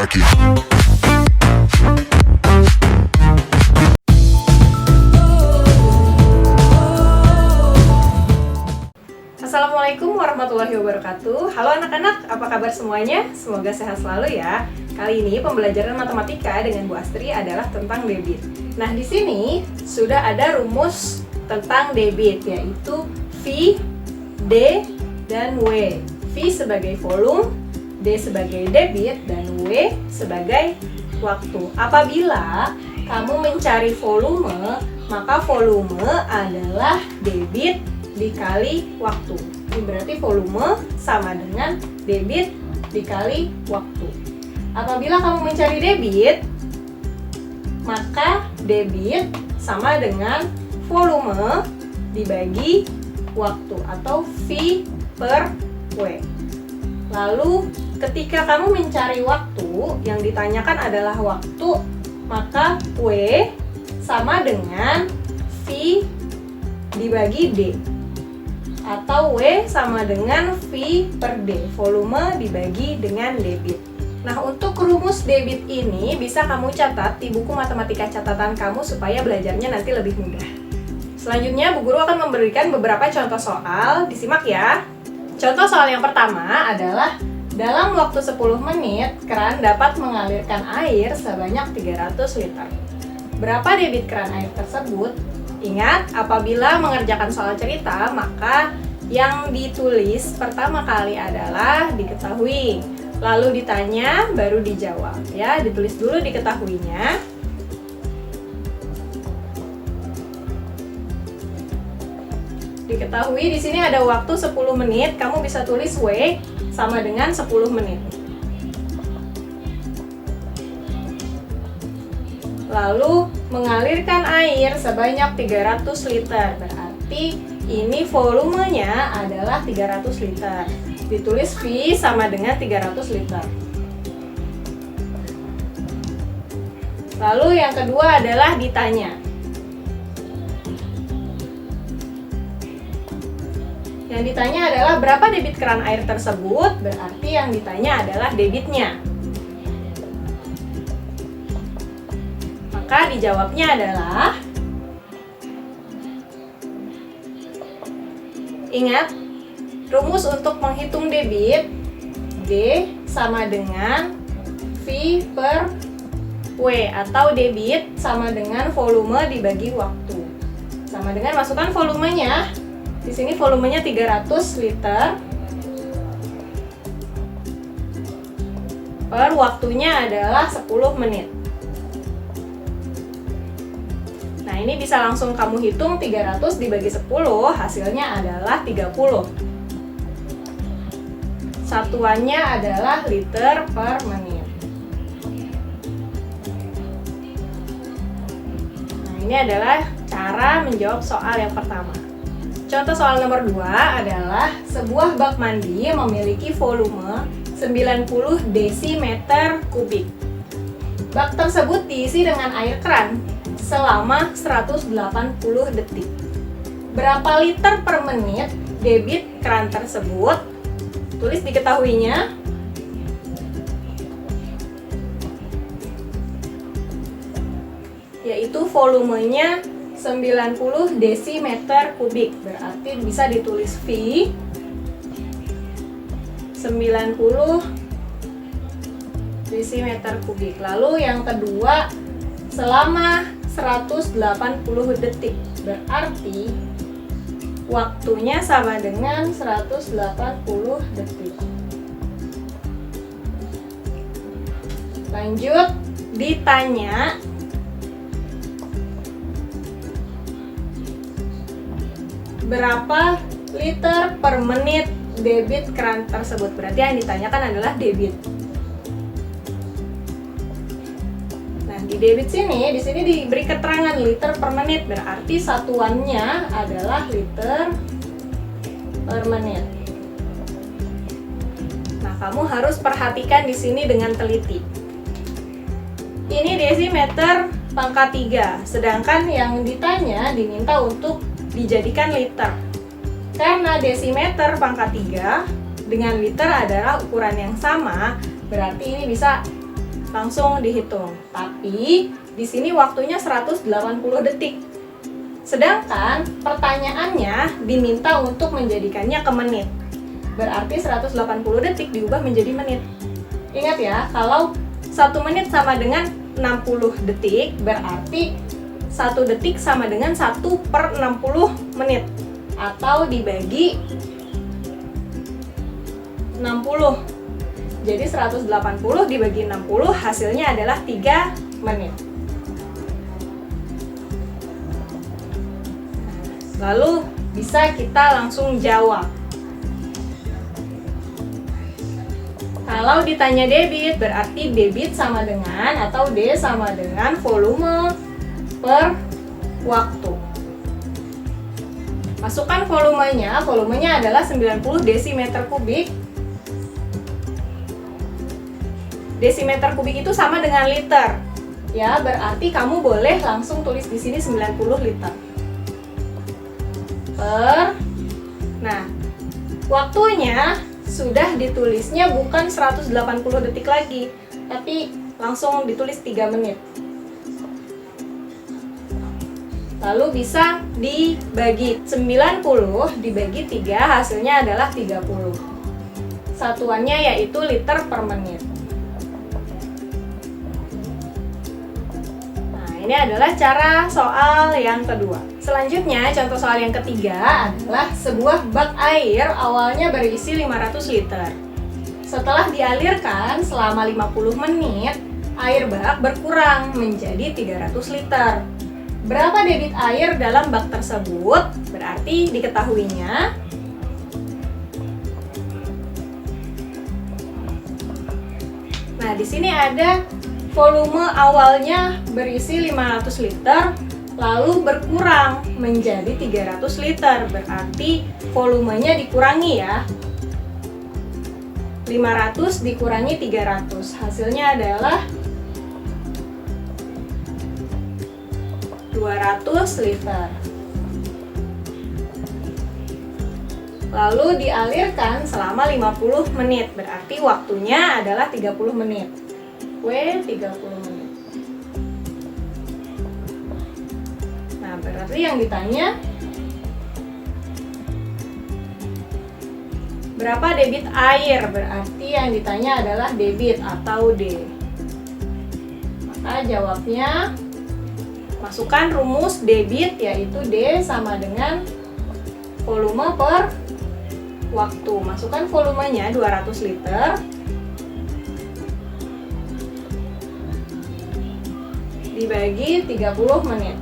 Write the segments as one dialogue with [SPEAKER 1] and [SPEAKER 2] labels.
[SPEAKER 1] back it.
[SPEAKER 2] Assalamualaikum warahmatullahi wabarakatuh. Halo anak-anak, apa kabar semuanya? Semoga sehat selalu ya. Kali ini pembelajaran matematika dengan Bu Astri adalah tentang debit. Nah, di sini sudah ada rumus tentang debit, yaitu V, D, dan W. V sebagai volume, D sebagai debit, dan W sebagai waktu. Apabila kamu mencari volume, maka volume adalah debit dikali waktu. Ini berarti volume sama dengan debit dikali waktu. Apabila kamu mencari debit, maka debit sama dengan volume dibagi waktu atau V per W. Lalu ketika kamu mencari waktu, yang ditanyakan adalah waktu, maka W sama dengan V dibagi D, atau W sama dengan V per D, volume dibagi dengan debit. Nah, untuk rumus debit ini bisa kamu catat di buku matematika catatan kamu supaya belajarnya nanti lebih mudah. Selanjutnya, Bu Guru akan memberikan beberapa contoh soal, disimak ya. Contoh soal yang pertama adalah dalam waktu 10 menit, keran dapat mengalirkan air sebanyak 300 liter. Berapa debit keran air tersebut? Ingat, apabila mengerjakan soal cerita, maka yang ditulis pertama kali adalah diketahui, lalu ditanya, baru dijawab. Ya, ditulis dulu diketahuinya. Diketahui di sini ada waktu 10 menit, kamu bisa tulis W sama dengan 10 menit. Lalu mengalirkan air sebanyak 300 liter, berarti ini volumenya adalah 300 liter. Ditulis V sama dengan 300 liter. Lalu yang kedua adalah ditanya. Yang ditanya adalah berapa debit keran air tersebut, berarti yang ditanya adalah debitnya. Maka dijawabnya adalah, ingat, rumus untuk menghitung debit, D sama dengan V per W, atau debit sama dengan volume dibagi waktu. Sama dengan masukkan volumenya. Di sini volumenya 300 liter. Per waktunya adalah 10 menit. Nah, ini bisa langsung kamu hitung 300 dibagi 10, hasilnya adalah 30. Satuannya adalah liter per menit. Nah, ini adalah cara menjawab soal yang pertama. Contoh soal nomor 2 adalah sebuah bak mandi memiliki volume 90 desimeter kubik. Bak tersebut diisi dengan air keran selama 180 detik. Berapa liter per menit debit keran tersebut? Tulis diketahuinya. Yaitu volumenya 90 desimeter kubik, berarti bisa ditulis V 90 desimeter kubik. Lalu yang kedua, selama 180 detik, berarti waktunya sama dengan 180 detik. Lanjut, ditanya berapa liter per menit debit keran tersebut. Berarti yang ditanyakan adalah debit. Nah, di debit sini, di sini diberi keterangan liter per menit, berarti satuannya adalah liter per menit. Nah, kamu harus perhatikan di sini dengan teliti. Ini desimeter pangkat 3, sedangkan yang ditanya diminta untuk dijadikan liter. Karena desimeter pangkat 3 dengan liter adalah ukuran yang sama, berarti ini bisa langsung dihitung. Tapi di sini waktunya 180 detik. Sedangkan pertanyaannya diminta untuk menjadikannya ke menit. Berarti 180 detik diubah menjadi menit. Ingat ya, kalau 1 menit sama dengan 60 detik, berarti 1 detik sama dengan 1/60 menit. Atau dibagi 60. Jadi 180 dibagi 60 hasilnya adalah 3 menit. Lalu bisa kita langsung jawab. Kalau ditanya debit, berarti debit sama dengan atau D sama dengan volume per waktu. Masukkan volumenya adalah 90 desimeter kubik. Desimeter kubik itu sama dengan liter. Ya, berarti kamu boleh langsung tulis di sini 90 liter. Nah, waktunya sudah ditulisnya bukan 180 detik lagi, tapi langsung ditulis 3 menit. Lalu bisa dibagi 90 dibagi 3 hasilnya adalah 30. Satuannya yaitu liter per menit. Ini adalah cara soal yang kedua. Selanjutnya, contoh soal yang ketiga adalah sebuah bak air awalnya berisi 500 liter. Setelah dialirkan selama 50 menit, air bak berkurang menjadi 300 liter. Berapa debit air dalam bak tersebut? Berarti diketahuinya nah, di sini ada volume awalnya berisi 500 liter, lalu berkurang menjadi 300 liter. Berarti volumenya dikurangi ya. 500 dikurangi 300. Hasilnya adalah 200 liter. Lalu dialirkan selama 50 menit. Berarti waktunya adalah 30 menit. 30 menit. Nah, berarti yang ditanya berapa debit air? Berarti yang ditanya adalah debit atau D. Maka jawabnya masukkan rumus debit, yaitu D sama dengan volume per waktu. Masukkan volumenya 200 liter dibagi 30 menit.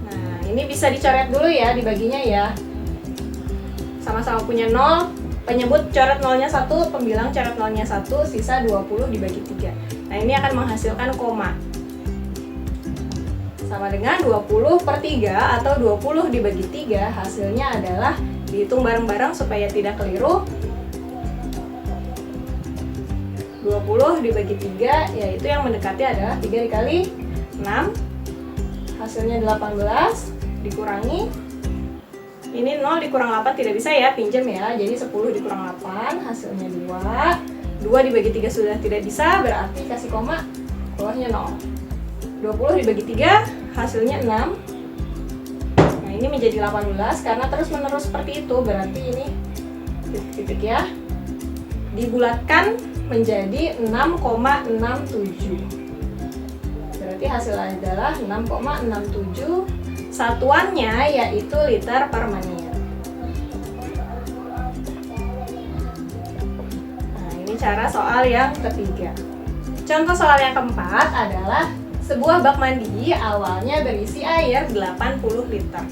[SPEAKER 2] Nah, ini bisa dicoret dulu ya dibaginya ya. Sama-sama punya 0, penyebut coret nolnya 1, pembilang coret nolnya 1, sisa 20 dibagi 3. Nah, ini akan menghasilkan koma. Sama dengan 20 per 3 atau 20 dibagi 3, hasilnya adalah, dihitung bareng-bareng supaya tidak keliru, 20 dibagi 3, yaitu yang mendekati adalah 3 dikali 6, hasilnya 18, dikurangi, ini 0 dikurang 8 tidak bisa ya, pinjam ya, jadi 10 dikurang 8, hasilnya 2, 2 dibagi 3 sudah tidak bisa, berarti kasih koma, bawahnya 0. 20 dibagi 3, hasilnya 6, nah ini menjadi 18, karena terus menerus seperti itu, berarti ini titik-titik ya, dibulatkan menjadi 6,67. Berarti hasilnya adalah 6,67. Satuannya yaitu liter per menit. Nah, ini cara soal yang ketiga. Contoh soal yang keempat adalah sebuah bak mandi awalnya berisi air 80 liter.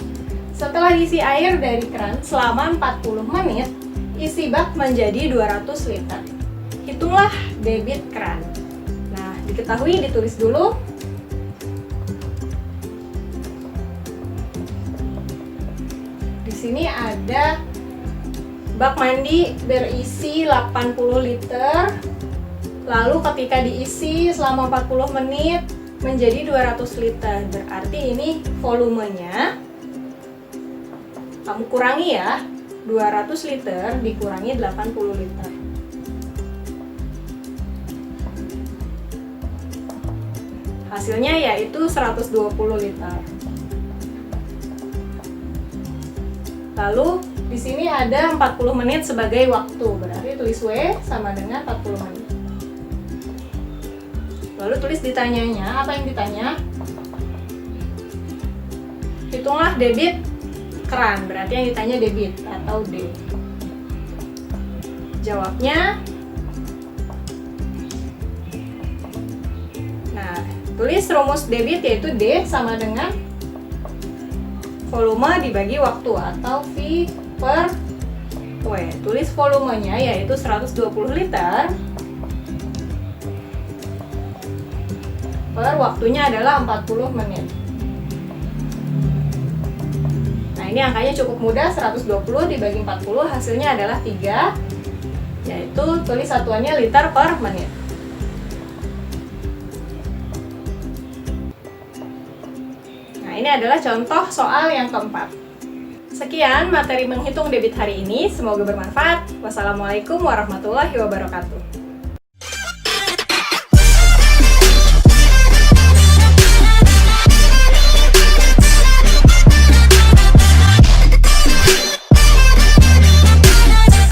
[SPEAKER 2] Setelah diisi air dari keran selama 40 menit, isi bak menjadi 200 liter. Hitunglah debit keran. Nah, diketahui ditulis dulu. Di sini ada bak mandi berisi 80 liter. Lalu ketika diisi selama 40 menit menjadi 200 liter. Berarti ini volumenya kamu kurangi ya. 200 liter dikurangi 80 liter. Hasilnya yaitu 120 liter. Lalu di sini ada 40 menit sebagai waktu, berarti tulis W sama dengan 40 menit. Lalu tulis ditanyanya, apa yang ditanya? Hitunglah debit keran, berarti yang ditanya debit atau D. Jawabnya, nah, tulis rumus debit yaitu D sama dengan volume dibagi waktu atau V per W. Tulis volumenya yaitu 120 liter per waktunya adalah 40 menit. Nah, ini angkanya cukup mudah, 120 dibagi 40 hasilnya adalah 3, yaitu tulis satuannya liter per menit. Nah, ini adalah contoh soal yang keempat. Sekian materi menghitung debit hari ini, semoga bermanfaat. Wassalamualaikum warahmatullahi wabarakatuh.